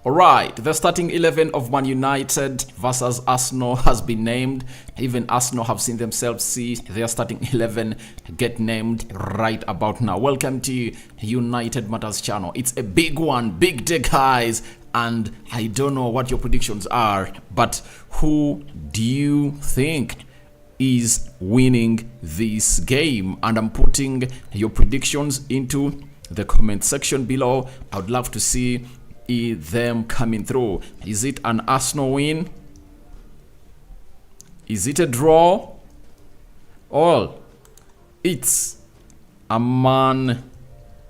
Alright, the starting 11 of Man United versus Arsenal has been named. Even Arsenal have seen themselves see their starting 11 get named right about now. Welcome to United Matters channel. It's a big one, big day guys. And I don't know what your predictions are, but who do you think is winning this game? And I'm putting your predictions into the comment section below. I would love to see them coming through. Is it an Arsenal win? Is it a draw? Or it's a Man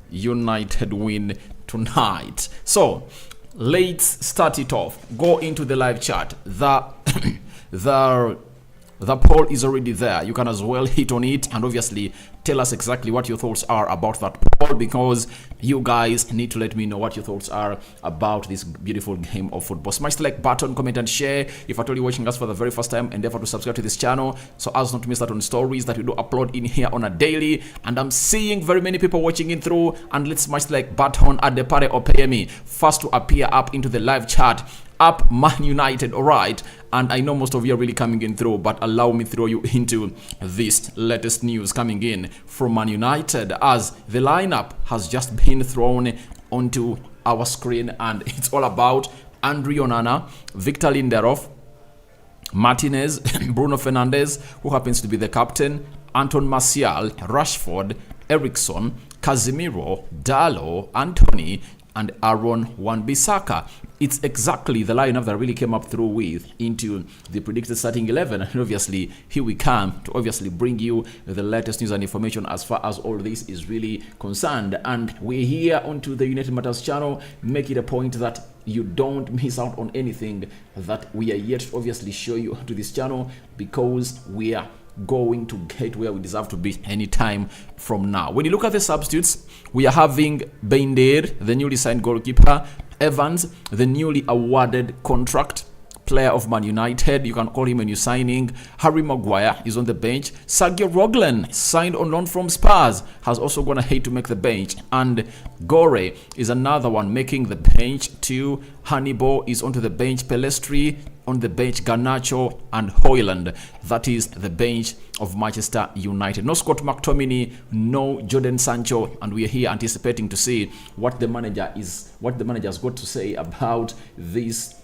United win tonight? So let's start it off. Go into the live chat. The poll is already there. You can as well hit on it and obviously tell us exactly what your thoughts are about that poll, because you guys need to let me know what your thoughts are about this beautiful game of football. Smash the like button, comment and share. If at all you're watching us for the very first time, endeavor to subscribe to this channel so as not to miss out on stories that we do upload in here on a daily. And I'm seeing very many people watching in through, and let's smash the like button at the party or pay me first to appear up into the live chat. Up Man United, alright. And I know most of you are really coming in through, but allow me to throw you into this latest news coming in from Man United, as the lineup has just been thrown onto our screen, and it's all about Andre Onana, Victor Lindelof, Martinez, Bruno Fernandes, who happens to be the captain, Anton Martial, Rashford, Eriksson, Casemiro, Dalot, Anthony, and Aaron Wan-Bissaka. It's exactly the lineup that really came up through with into the predicted starting 11. And obviously, here we come to obviously bring you the latest news and information as far as all this is really concerned. And we're here onto the United Matters channel. Make it a point that you don't miss out on anything that we are yet to obviously show you to this channel, because we are going to get where we deserve to be anytime from now. When you look at the substitutes, we are having Bender, the newly signed goalkeeper, Evans, the newly awarded contract player of Man United, you can call him a new signing. Harry Maguire is on the bench. Sergio Roglen, signed on loan from Spurs, has also gone ahead to make the bench. And Gore is another one making the bench too. Hannibal is onto the bench. Pelestri on the bench. Garnacho and Højlund. That is the bench of Manchester United. No Scott McTominay, no Jadon Sancho, and we are here anticipating to see what the manager has got to say about this.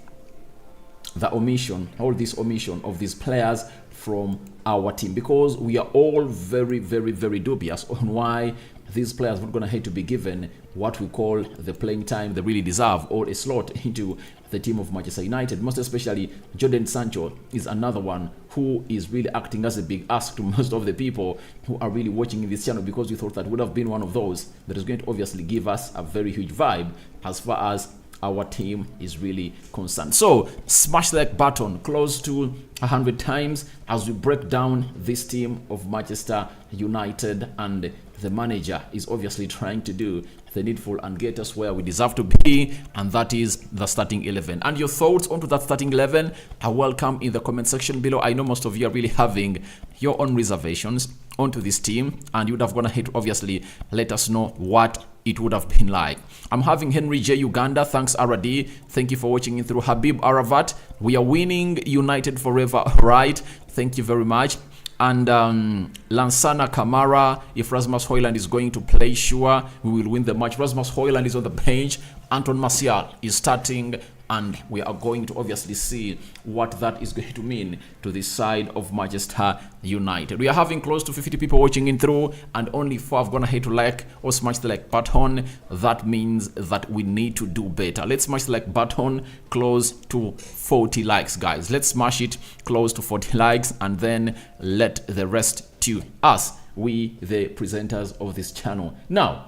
The omission, all this omission of these players from our team, because we are all very dubious on why these players are not going to have to be given what we call the playing time they really deserve, or a slot into the team of Manchester United. Most especially Jadon Sancho is another one who is really acting as a big ask to most of the people who are really watching this channel, because we thought that would have been one of those that is going to obviously give us a very huge vibe as far as our team is really concerned. So smash the like button close to 100 times as we break down this team of Manchester United, and the manager is obviously trying to do the needful and get us where we deserve to be, and that is the starting 11. And your thoughts onto that starting 11 are welcome in the comment section below. I know most of you are really having your own reservations onto this team, and you would have gone ahead to obviously let us know what it would have been like. I'm having Henry J Uganda, thanks RD, thank you for watching in through. Habib Aravat, we are winning United forever, right? Thank you very much. And Lansana Kamara, if Rasmus Højlund is going to play, sure, we will win the match. Rasmus Højlund is on the bench, Anton Martial is starting, and we are going to obviously see what that is going to mean to the side of Manchester United. We are having close to 50 people watching in through, and only 4 have gone ahead to like or smash the like button. That means that we need to do better. Let's smash the like button close to 40 likes, guys. Let's smash it close to 40 likes, and then let the rest to us, we the presenters of this channel. Now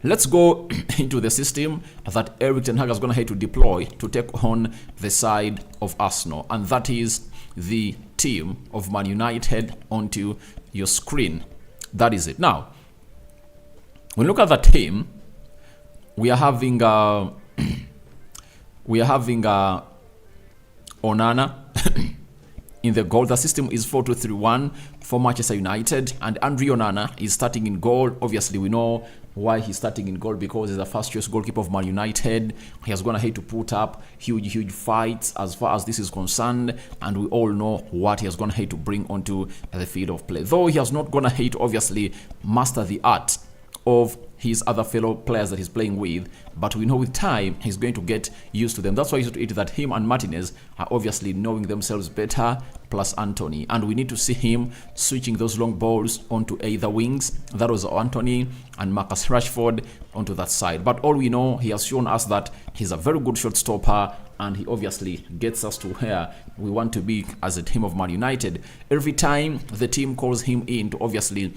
let's go into the system that Erik ten Hag is going to have to deploy to take on the side of Arsenal, and that is the team of Man United onto your screen. That is it. Now, when you look at the team, we are having Onana, in the goal. The system is 4-2-3-1 for Manchester United, and Andre Onana is starting in goal. Obviously, we know why he's starting in goal, because he's the first choice goalkeeper of Man United. He has gone ahead to put up huge fights as far as this is concerned, and we all know what he has gone ahead to bring onto the field of play. Though he has not gone ahead to obviously master the art of his other fellow players that he's playing with, but we know with time he's going to get used to them. That's why you see that him and Martinez are obviously knowing themselves better, plus Anthony, and we need to see him switching those long balls onto either wings. That was Anthony and Marcus Rashford onto that side. But all we know, he has shown us that he's a very good shot stopper, and he obviously gets us to where we want to be as a team of Man United. Every time the team calls him in to obviously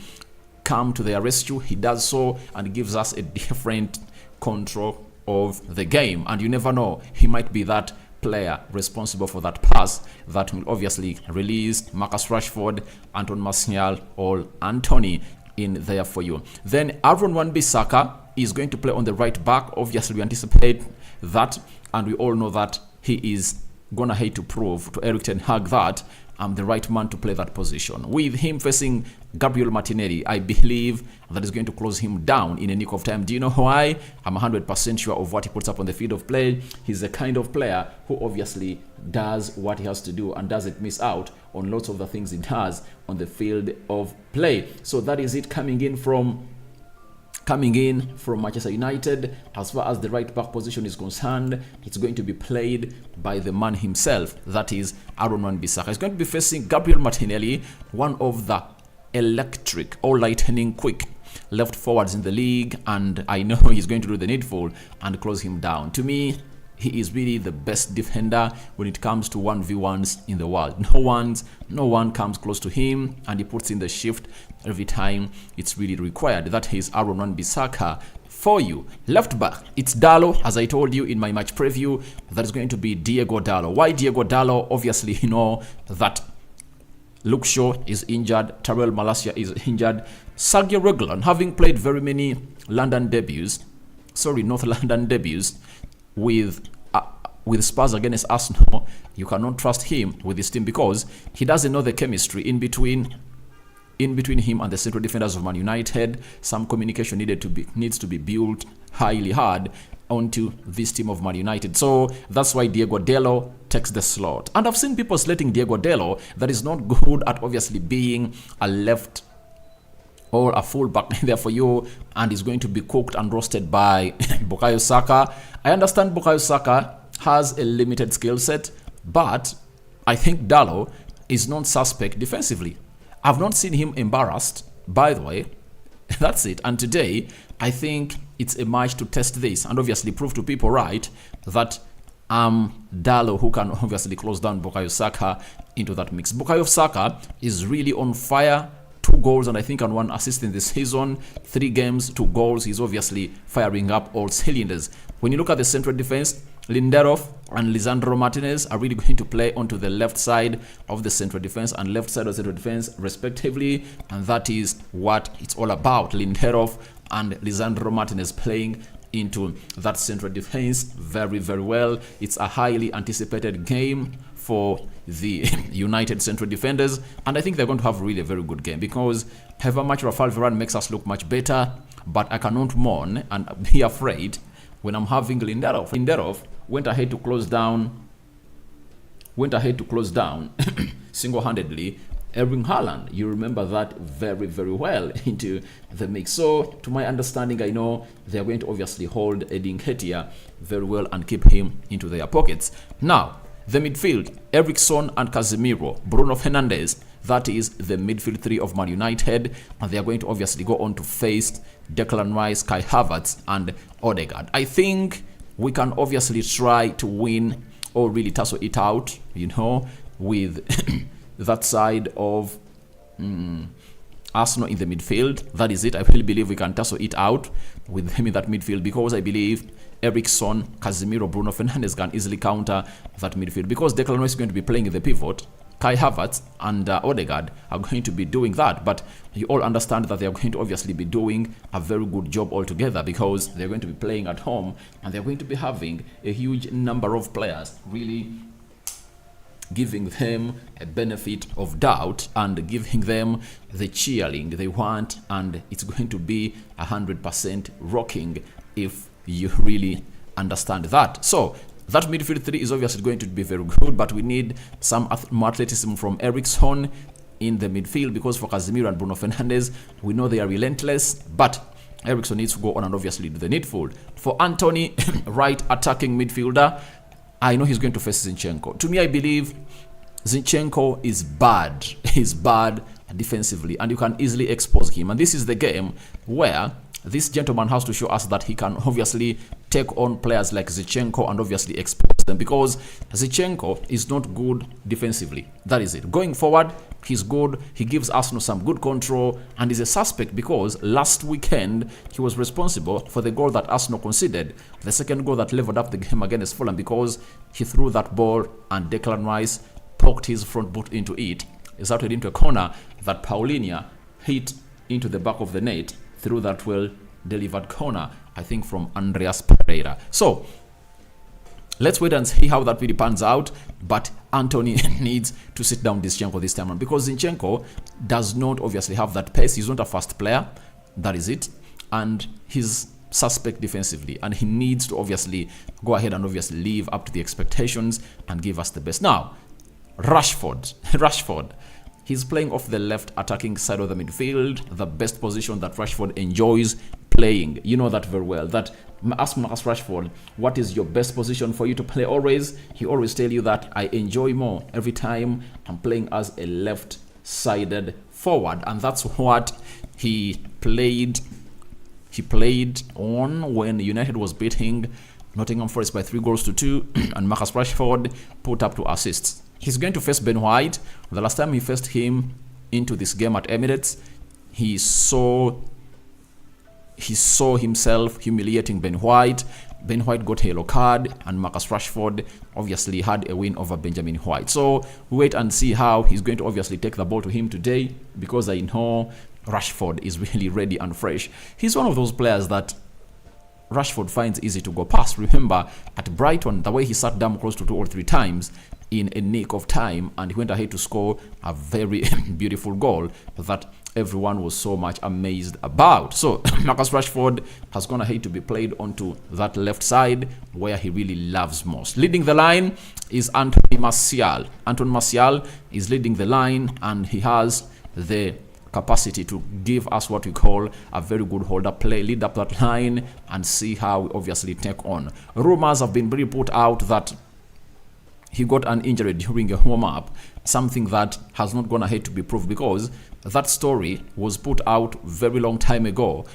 come to their rescue, he does so and gives us a different control of the game. And you never know, he might be that player responsible for that pass that will obviously release Marcus Rashford, Anton Martial, or Anthony in there for you. Then Aaron Wan-Bissaka is going to play on the right back. Obviously, we anticipate that, and we all know that he is gonna hate to prove to Erik ten Hag that I'm the right man to play that position. With him facing Gabriel Martinelli, I believe that is going to close him down in a nick of time. Do you know why? I'm 100% sure of what he puts up on the field of play. He's the kind of player who obviously does what he has to do and doesn't miss out on lots of the things he does on the field of play. So that is it coming in from Manchester United. As far as the right back position is concerned, it's going to be played by the man himself, that is Aaron Wan-Bissaka. He's going to be facing Gabriel Martinelli, one of the electric or lightning quick left forwards in the league, and I know he's going to do the needful and close him down. To me, he is really the best defender when it comes to 1v1s in the world. No one comes close to him, and he puts in the shift every time it's really required. That is Aaron Wan-Bissaka for you. Left back, it's Dalot, as I told you in my match preview. That is going to be Diego Dalot. Why Diego Dalot? Obviously, you know that Luke Shaw is injured, Tyrell Malacia is injured. Sergio Reguilon, having played very many North London debuts with Spurs against Arsenal, you cannot trust him with this team because he doesn't know the chemistry in between him and the central defenders of Man United. Some communication needs to be built highly hard onto this team of Man United. So that's why Diego Dalot takes the slot. And I've seen people slating Diego Dalot that is not good at obviously being a left or a fullback there for you, and is going to be cooked and roasted by Bukayo Saka. I understand Bukayo Saka has a limited skill set, but I think Dalot is non-suspect defensively. I've not seen him embarrassed, by the way. That's it. And today, I think it's a match to test this and obviously prove to people right that Dalot who can obviously close down Bukayo Saka into that mix. Bukayo Saka is really on fire. 2 goals and I think on 1 assist in this season. 3 games, 2 goals. He's obviously firing up all cylinders. When you look at the central defense, Lindelof and Lisandro Martinez are really going to play onto the left side of the central defense and left side of the central defense respectively, and that is what it's all about. Lindelof and Lisandro Martinez playing into that central defense very well. It's a highly anticipated game for the United central defenders, and I think they're going to have really a very good game because however much Rafael Varane makes us look much better, but I cannot mourn and be afraid when I'm having Lindelof. Lindelof went ahead to close down single-handedly Erling Haaland. You remember that very well into the mix. So to my understanding, I know they're going to obviously hold Eddie Nketiah very well and keep him into their pockets. Now, the midfield, Eriksen and Casemiro, Bruno Fernandes, that is the midfield 3 of Man United, and they are going to obviously go on to face Declan Rice, Kai Havertz, and Odegaard. I think we can obviously try to win or really tussle it out, with that side of Arsenal in the midfield. That is it. I really believe we can tussle it out with him in that midfield because I believe Eriksen, Casemiro, Bruno Fernandes can easily counter that midfield because Declan Rice is going to be playing in the pivot. Kai Havertz and Odegaard are going to be doing that, but you all understand that they are going to obviously be doing a very good job altogether because they're going to be playing at home and they're going to be having a huge number of players really giving them a benefit of doubt and giving them the cheering they want, and it's going to be 100% rocking if you really understand that. So that midfield three is obviously going to be very good, but we need some more athleticism from Eriksen in the midfield, because for Casemiro and Bruno Fernandes, we know they are relentless, but Eriksen needs to go on and obviously do the needful. For Anthony, right attacking midfielder, I know he's going to face Zinchenko. To me, I believe Zinchenko is bad. He's bad defensively, and you can easily expose him. And this is the game where this gentleman has to show us that he can obviously take on players like Zinchenko and obviously expose them, because Zinchenko is not good defensively. That is it. Going forward, he's good. He gives Arsenal some good control, and is a suspect because last weekend he was responsible for the goal that Arsenal conceded, the second goal that leveled up the game against Fulham, because he threw that ball and Declan Rice poked his front boot into it. It started into a corner that Paulinho hit into the back of the net through that well-delivered corner, I think from Andreas Pereira. So let's wait and see how that really pans out. But Anthony needs to sit down Zinchenko this time around, because Zinchenko does not obviously have that pace. He's not a fast player. That is it. And he's suspect defensively, and he needs to obviously go ahead and obviously live up to the expectations and give us the best. Now, Rashford. He's playing off the left attacking side of the midfield, the best position that Rashford enjoys playing. You know that very well. That ask Rashford, what is your best position for you to play always? He always tell you that I enjoy more every time I'm playing as a left-sided forward, and that's what he played. He played on when United was beating Nottingham Forest by 3-2, and Marcus Rashford put up 2 assists. He's going to face Ben White. The last time he faced him into this game at Emirates, he saw himself humiliating Ben White. Ben White got a yellow card, and Marcus Rashford obviously had a win over Benjamin White. So wait and see how he's going to obviously take the ball to him today, because I know Rashford is really ready and fresh. He's one of those players that Rashford finds easy to go past. Remember, at Brighton, the way he sat down close to 2 or 3 times in a nick of time, and he went ahead to score a very beautiful goal that everyone was so much amazed about. So Marcus Rashford has gone ahead to be played onto that left side where he really loves most. Leading the line is Anthony Martial. Anthony Martial is leading the line, and he has the capacity to give us what we call a very good hold-up play, lead up that line, and see how we obviously take on. Rumors have been really put out that he got an injury during a warm-up, something that has not gone ahead to be proved, because that story was put out very long time ago,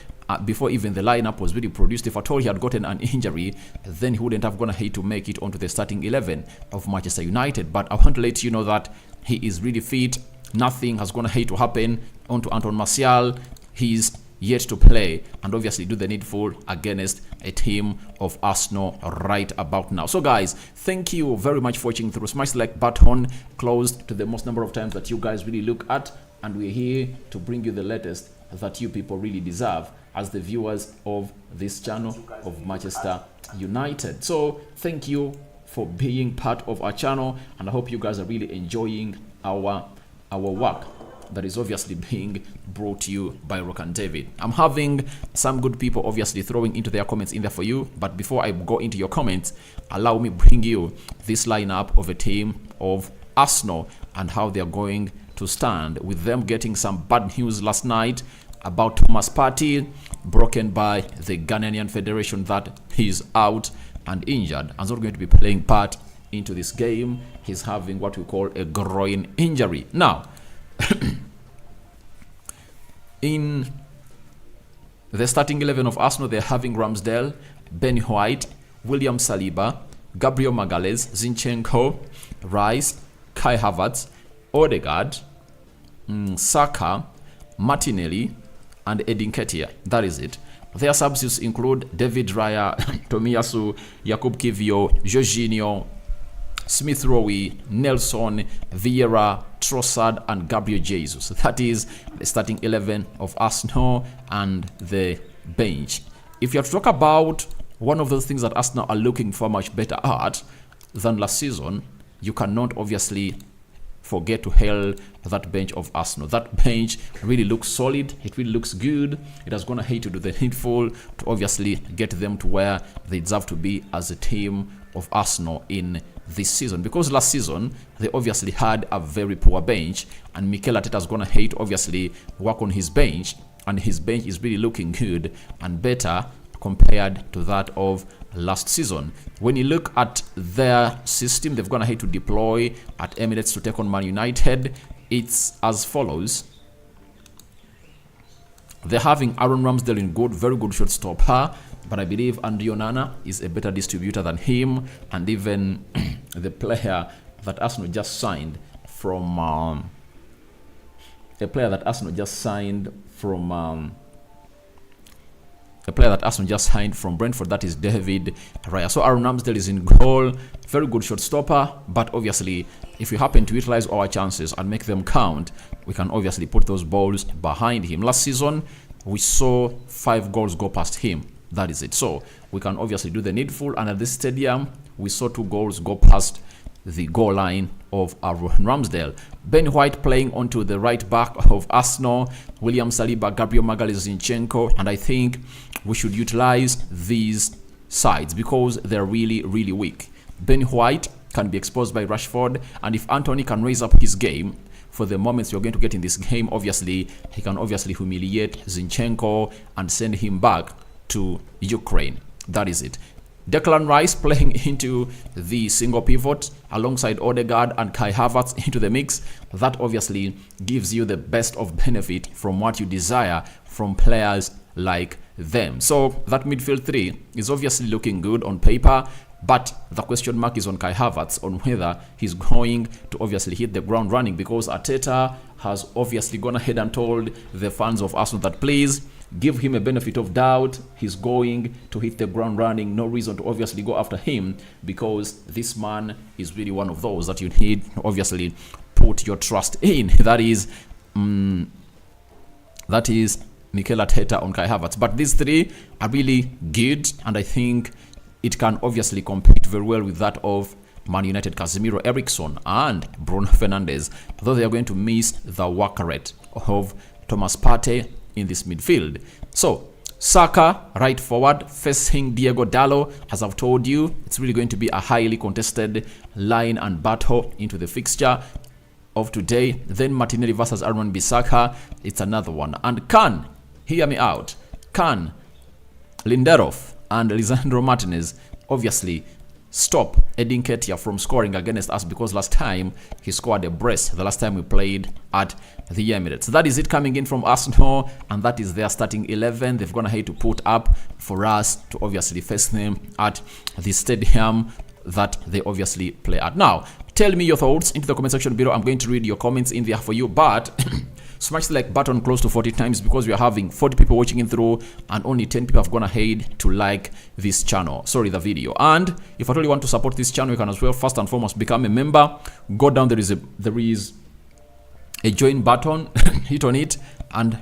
before even the lineup was really produced. If at all he had gotten an injury, then he wouldn't have gone ahead to make it onto the starting 11 of Manchester United. But I want to let you know that he is really fit. Nothing has gone ahead to happen onto Anthony Martial. He's yet to play and obviously do the needful against a team of Arsenal right about now. So guys, thank you very much for watching through. Smash the like button close to the most number of times that you guys really look at, and we're here to bring you the latest that you people really deserve as the viewers of this channel of Manchester United. So thank you for being part of our channel, and I hope you guys are really enjoying our work that is obviously being brought to you by Rock and David. I'm having some good people obviously throwing into their comments in there for you, but before I go into your comments, allow me bring you this lineup of a team of Arsenal and how they're going to stand, with them getting some bad news last night about Thomas Partey, broken by the Ghanaian Federation that he's out and injured and not going to be playing part into this game. He's having what we call a groin injury. Now, in the starting 11 of Arsenal, they're having Ramsdale, Ben White, William Saliba, Gabriel Magalhaes, Zinchenko, Rice, Kai Havertz, Odegaard, Saka, Martinelli, and Edin Nketiah. That is it. Their substitutes include David Raya, Tomiyasu, Jakub Kiwior, Jorginho, Smith Rowe, Nelson, Vieira, Trossard, and Gabriel Jesus. That is the starting 11 of Arsenal and the bench. If you have to talk about one of those things that Arsenal are looking for much better at than last season, you cannot obviously forget to hail that bench of Arsenal. That bench really looks solid. It really looks good. It is going to hate to do the needful to obviously get them to where they deserve to be as a team of Arsenal in this season, because last season they obviously had a very poor bench, and Mikel Arteta is going to hate obviously work on his bench, and his bench is really looking good and better compared to that of last season. When you look at their system they've gone ahead to deploy at Emirates to take on Man United, it's as follows. They're having Aaron Ramsdale in very good shot stopper, but I believe Andre Onana is a better distributor than him, and even the player that Arsenal just signed from a player that Arsenal just signed from Brentford, that is David Raya. So Aaron Ramsdale is in goal, very good shot stopper, but obviously if we happen to utilize our chances and make them count, we can obviously put those balls behind him. Last season we saw 5 goals go past him. That is it. So we can obviously do the needful, and at this stadium we saw 2 goals go past the goal line of Aaron Ramsdale. Ben White playing onto the right back of Arsenal, William Saliba, Gabriel Magalhaes, Zinchenko, and I think we should utilize these sides because they're really weak. Ben White can be exposed by Rashford, and if Anthony can raise up his game for the moments you're going to get in this game, obviously he can obviously humiliate Zinchenko and send him back to Ukraine. That is it. Declan Rice playing into the single pivot alongside Odegaard and Kai Havertz into the mix. That obviously gives you the best of benefit from what you desire from players like them. So that midfield 3 is obviously looking good on paper, but the question mark is on Kai Havertz on whether he's going to obviously hit the ground running, because Arteta has obviously gone ahead and told the fans of Arsenal that please give him a benefit of doubt. He's going to hit the ground running. No reason to obviously go after him, because this man is really one of those that you need to obviously put your trust in. That is Mikel Arteta on Kai Havertz. But these 3 are really good, and I think it can obviously compete very well with that of Man United, Casemiro, Eriksen, and Bruno Fernandes, though they are going to miss the work rate of Thomas Partey in this midfield. So Saka right forward facing Diego Dallo. As I've told you, it's really going to be a highly contested line and battle into the fixture of today. Then Martinelli versus Aaron Bissaka, it's another one. And can, hear me out, can Lindelof and Lisandro Martinez obviously stop Edin Ketia from scoring against us, because last time he scored a brace the last time we played at the Emirates. That is it coming in from Arsenal, and that is their starting 11 they've gone ahead to put up for us to obviously face them at the stadium that they obviously play at. Now tell me your thoughts into the comment section below. I'm going to read your comments in there for you, but smash the like button close to 40 times, because we are having 40 people watching in through and only 10 people have gone ahead to like this channel, the video. And if at all you want to support this channel, you can as well first and foremost become a member. Go down, there is a join button, hit on it and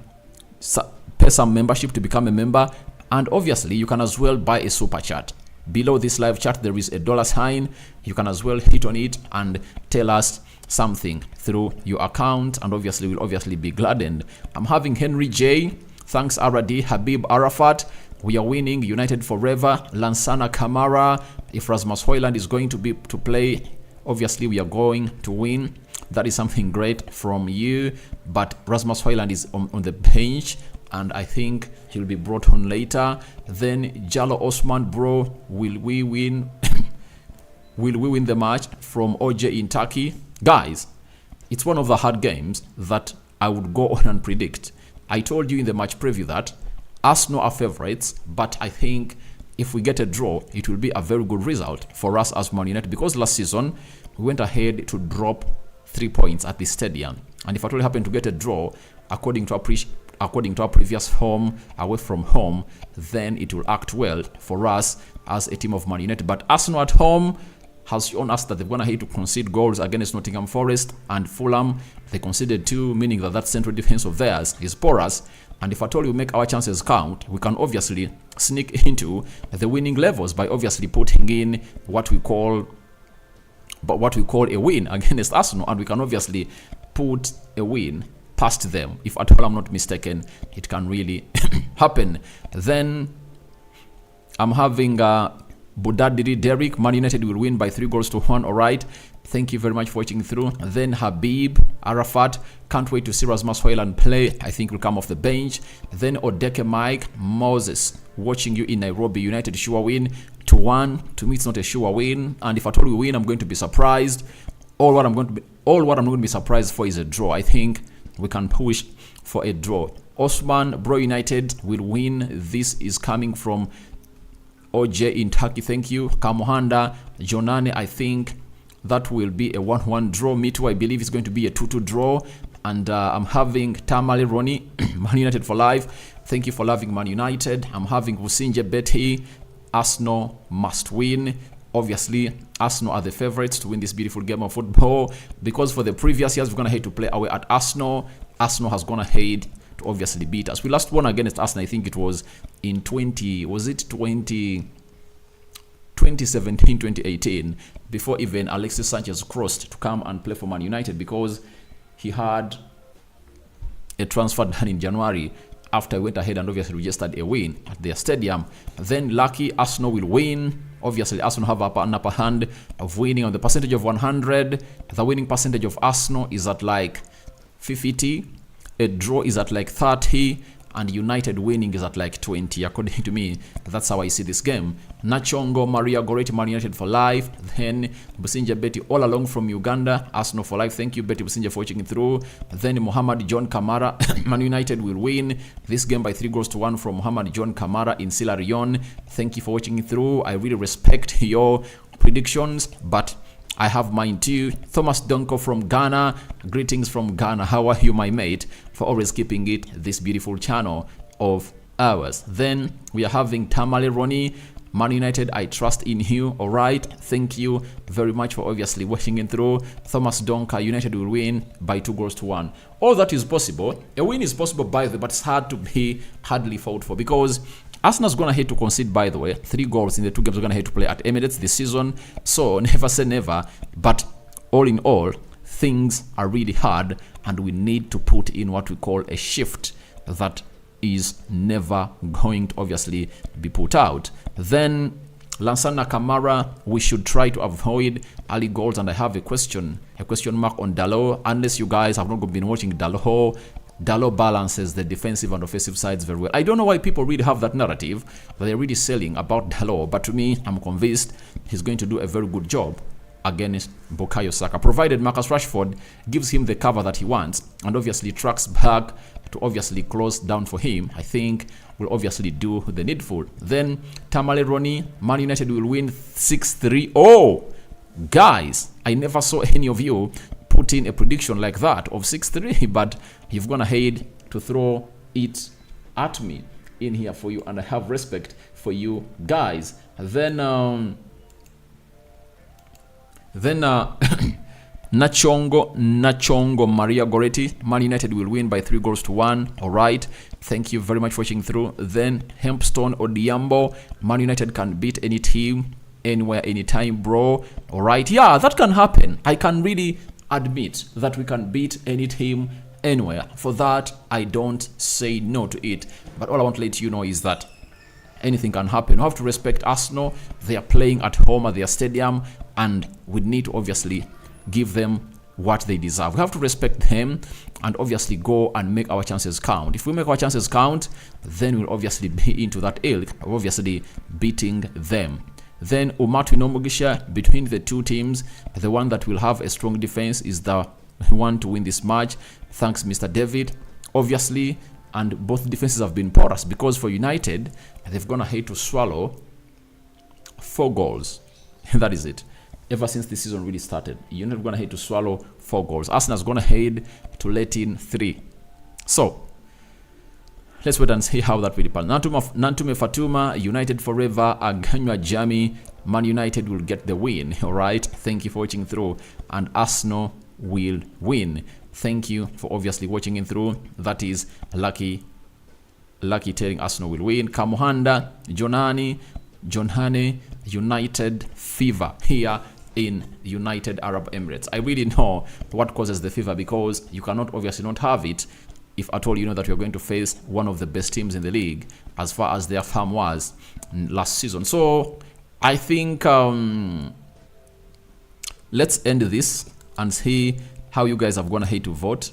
pay some membership to become a member. And obviously you can as well buy a super chat. Below this live chat there is a $sign. You can as well hit on it and tell us something through your account, and obviously we'll obviously be gladdened. I'm having Henry J, thanks RD, Habib Arafat, we are winning, United forever, Lansana Kamara, if Rasmus Højlund is going to play, obviously we are going to win. That is something great from you, but Rasmus Højlund is on the bench, and I think he'll be brought on later. Then Jalo Osman, bro, will we win? Will we win the match? From OJ in Turkey. Guys, it's one of the hard games that I would go on and predict. I told you in the match preview that Arsenal are favorites, but I think if we get a draw, it will be a very good result for us as Man United, because last season we went ahead to drop 3 points at the stadium, and if at all happen to get a draw, according to our previous home away from home, then it will act well for us as a team of Man United. But Arsenal at home has shown us that they've gone ahead to concede goals against Nottingham Forest and Fulham. They conceded 2, meaning that central defense of theirs is porous. And if at all we make our chances count, we can obviously sneak into the winning levels by obviously putting in what we call but what we call a win against Arsenal, and we can obviously put a win past them. If at all I'm not mistaken, it can really happen. Then I'm having Budadiri Derrick, Man United will win by 3-1. All right. Thank you very much for watching through. Then Habib Arafat, can't wait to see Rasmus Højlund play. I think will come off the bench. Then Odeke Mike Moses, watching you in Nairobi. United sure win 2-1. To me, it's not a sure win. And if at all we win, I'm going to be surprised. All what I'm going to be surprised for is a draw. I think we can push for a draw. Osman, Bro United will win. This is coming from OJ in Turkey. Thank you. Kamuhanda, Jonane, I think that will be a 1-1 draw. Me too, I believe it's going to be a 2-2 draw. And I'm having Tamale Ronnie, Man United for life. Thank you for loving Man United. I'm having Wusinje Betty, Arsenal must win. Obviously, Arsenal are the favorites to win this beautiful game of football, because for the previous years, we're going to hate to play away at Arsenal. Arsenal has gone ahead to obviously beat us. We last won against Arsenal, I think it was in 2017, 2018, before even Alexis Sanchez crossed to come and play for Man United, because he had a transfer done in January after I went ahead and obviously registered a win at their stadium. Then lucky Arsenal will win. Obviously, Arsenal have an upper hand of winning on the percentage of 100. The winning percentage of Arsenal is at like 50. A draw is at like 30. And United winning is at like 20. According to me, that's how I see this game. Nachongo, Maria Goretti, Man United for life. Then Businja Betty all along from Uganda. Arsenal for life. Thank you, Betty Businja, for watching it through. Then Muhammad John Kamara. Man United will win this game by 3-1 from Muhammad John Kamara in Sierra Leone. Thank you for watching it through. I really respect your predictions, but I have mine too. Thomas Donko from Ghana. Greetings from Ghana. How are you, my mate? For always keeping it this beautiful channel of ours. Then we are having Tamale Ronnie. Man United, I trust in you. All right. Thank you very much for obviously watching it through. Thomas Donka, United will win by 2-1. All that is possible. A win is possible, by the way, but it's hard to be hardly fought for, because Arsenal's going to hate to concede, by the way, 3 goals in the 2 games we're going to hate to play at Emirates this season. So never say never. But all in all, things are really hard, and we need to put in what we call a shift that is never going to obviously be put out. Then Lansana Kamara, we should try to avoid early goals, and I have a question mark on Dalot. Unless you guys have not been watching Dalot balances the defensive and offensive sides very well. I don't know why people really have that narrative that they're really selling about Dalot, but to me, I'm convinced he's going to do a very good job against Bukayo Saka, provided Marcus Rashford gives him the cover that he wants and obviously tracks back to obviously close down for him. I think we'll obviously do the needful. Then Tamale Ronnie, Man United will win 6-3. Oh, guys, I never saw any of you put in a prediction like that of 6-3, but you've gone ahead to throw it at me in here for you, and I have respect for you guys. Then Nachongo Maria Goretti, Man United will win by 3-1. All right, thank you very much for watching through. Then Hempstone Odiambo, Man United can beat any team anywhere, anytime, bro. All right, yeah, that can happen. I can really admit that we can beat any team anywhere. For that, I don't say no to it. But all I want to let you know is that anything can happen. You have to respect Arsenal. They are playing at home at their stadium, and we need to obviously give them what they deserve. We have to respect them and obviously go and make our chances count. If we make our chances count, then we'll obviously be into that ilk of obviously beating them. Then Umatu Nomugisha, between the two teams, the one that will have a strong defense is the one to win this match. Thanks, Mr. David. Obviously, and both defenses have been porous, because for United, they've gone ahead to swallow 4 goals. That is it. Ever since the season really started, United have gone ahead to swallow 4 goals. Arsenal has gone ahead to let in 3. So let's wait and see how that will pan. Nantume Fatuma, United forever. Aganywa Jami, Man United will get the win. All right, thank you for watching through, and Arsenal will win. Thank you for obviously watching in through. That is Lucky telling Arsenal will win. Kamuhanda, John Hane, United fever here in United Arab Emirates. I really know what causes the fever, because you cannot obviously not have it if at all you know that you're going to face one of the best teams in the league as far as their farm was last season. So I think let's end this and see how you guys have gone ahead to vote.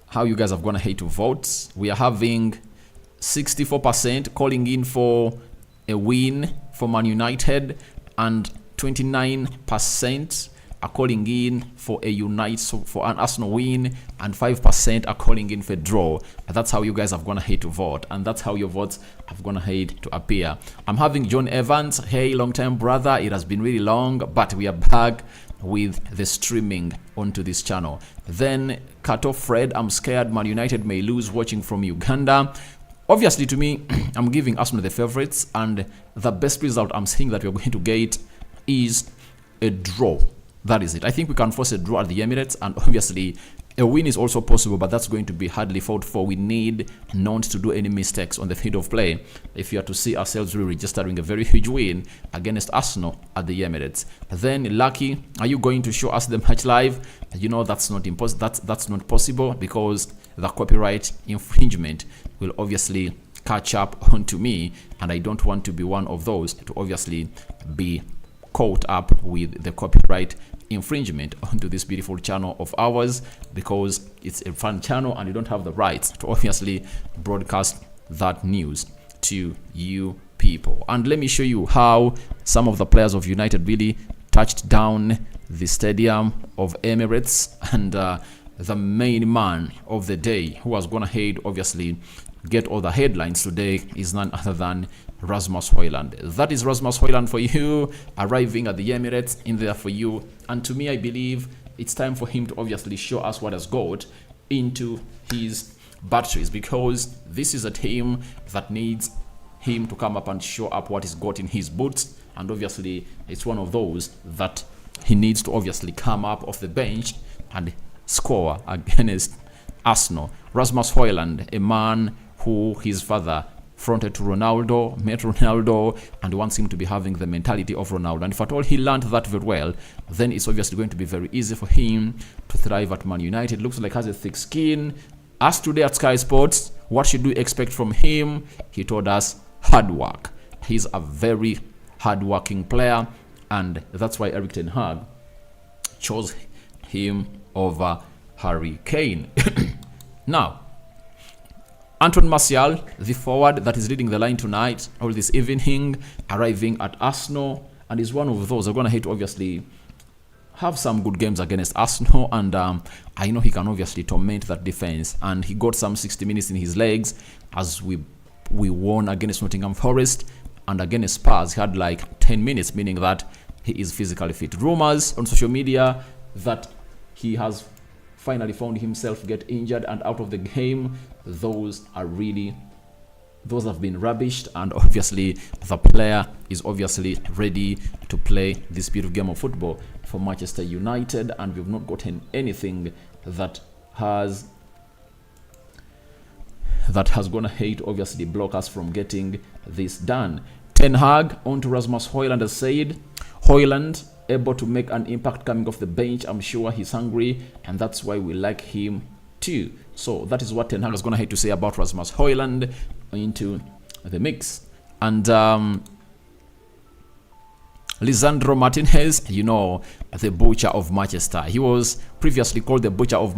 How you guys have gone ahead to vote. We are having 64% calling in for a win for Man United, and 29% are calling in for an Arsenal win, and 5% are calling in for a draw. That's how you guys have gone ahead to vote, and that's how your votes have gone ahead to appear. I'm having John Evans. Hey, long time brother, it has been really long, but we are back with the streaming onto this channel. Then Kato Fred, I'm scared Man United may lose, watching from Uganda. Obviously, to me, I'm giving Arsenal the favorites, and the best result I'm seeing that we're going to get is a draw. That is it. I think we can force a draw at the Emirates, and obviously a win is also possible, but that's going to be hardly fought for. We need not to do any mistakes on the field of play if you are to see ourselves really registering a very huge win against Arsenal at the Emirates. Then Lucky, are you going to show us the match live? You know that's not that's not possible, because the copyright infringement will obviously catch up onto me, and I don't want to be one of those to obviously be caught up with the copyright infringement onto this beautiful channel of ours, because it's a fun channel and you don't have the rights to obviously broadcast that news to you people. And let me show you how some of the players of United really touched down the stadium of Emirates, and the main man of the day who has gone ahead obviously get all the headlines today is none other than Rasmus Højlund. That is Rasmus Højlund for you, arriving at the Emirates, in there for you. And to me, I believe it's time for him to obviously show us what has got into his batteries, because this is a team that needs him to come up and show up what he's got in his boots. And obviously it's one of those that he needs to obviously come up off the bench and score against Arsenal. Rasmus Højlund, a man who his father fronted to Ronaldo, met Ronaldo, and wants him to be having the mentality of Ronaldo. And if at all he learned that very well, then it's obviously going to be very easy for him to thrive at Man United. Looks like has a thick skin. Asked today at Sky Sports, what should we expect from him? He told us hard work. He's a very hard-working player, and that's why Erik ten Hag chose him over Harry Kane. Now, Anton Martial, the forward that is leading the line tonight, or this evening, arriving at Arsenal, and is one of those. I'm going to hate to obviously have some good games against Arsenal, and I know he can obviously torment that defense. And he got some 60 minutes in his legs as we won against Nottingham Forest, and against Spurs he had like 10 minutes, meaning that he is physically fit. Rumors on social media that he has finally found himself get injured and out of the game. Those have been rubbished, and obviously the player is obviously ready to play this beautiful game of football for Manchester United, and we've not gotten anything that has gone ahead obviously block us from getting this done. Ten Hag on to Rasmus Højlund has said, Højlund able to make an impact coming off the bench. I'm sure he's hungry, and that's why we like him too. So that is what Ten Hag is going to have to say about Rasmus Højlund into the mix. And Lisandro Martinez, you know, the butcher of Manchester. He was previously called the butcher of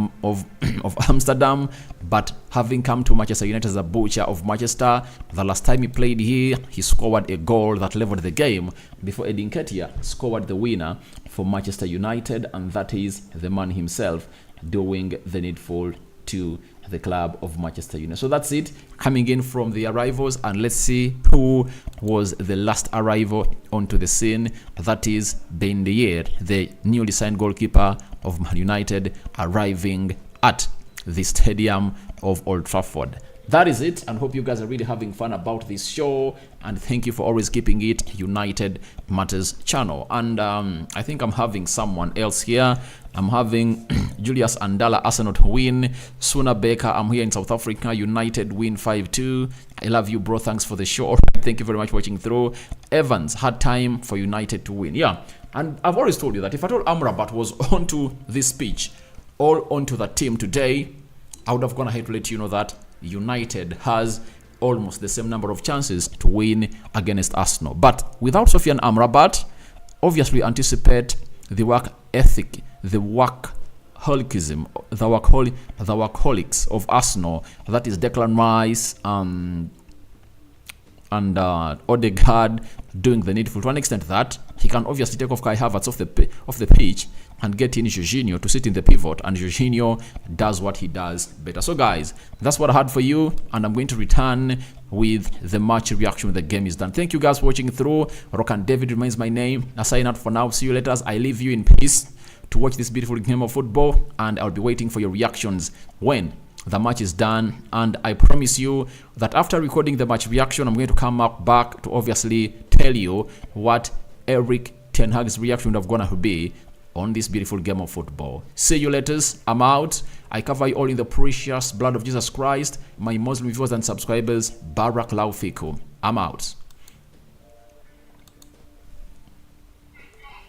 Amsterdam, but having come to Manchester United as a butcher of Manchester, the last time he played here, he scored a goal that leveled the game before Edin Nketiah scored the winner for Manchester United, and that is the man himself doing the needful to the club of Manchester United. So that's it, coming in from the arrivals, and let's see who was the last arrival onto the scene. That is Ben Dier, the newly signed goalkeeper of Man United, arriving at the stadium of Old Trafford. That is it, and hope you guys are really having fun about this show, and thank you for always keeping it United Matters channel. And I think I'm having someone else here. I'm having Julius Andala, Arsenal to win. Suna Baker, I'm here in South Africa, United win 5-2. I love you, bro. Thanks for the show. Thank you very much for watching through. Evans, hard time for United to win. Yeah, And I've always told you that if at all Amrabat was onto this pitch or onto the team today, I would have gone ahead to let you know that United has almost the same number of chances to win against Arsenal. But without Sofiane Amrabat, obviously anticipate the work ethic, the workaholicism, the workaholics of Arsenal. That is Declan Rice and Odegaard doing the needful to an extent that he can obviously take off Kai Havertz off the pitch and get in Jorginho to sit in the pivot, and Jorginho does what he does better. So guys, that's what I had for you, and I'm going to return with the match reaction when the game is done. Thank you guys for watching through. Rock and David remains my name. I sign out for now. See you later. I leave you in peace to watch this beautiful game of football, and I'll be waiting for your reactions when the match is done. And I promise you that after recording the match reaction, I'm going to come up back to obviously tell you what Erik ten Hag's reaction would have gonna be on this beautiful game of football. See you later. I'm out. I cover you all in the precious blood of Jesus Christ. My Muslim viewers and subscribers, Barak Lau Fiku. I'm out.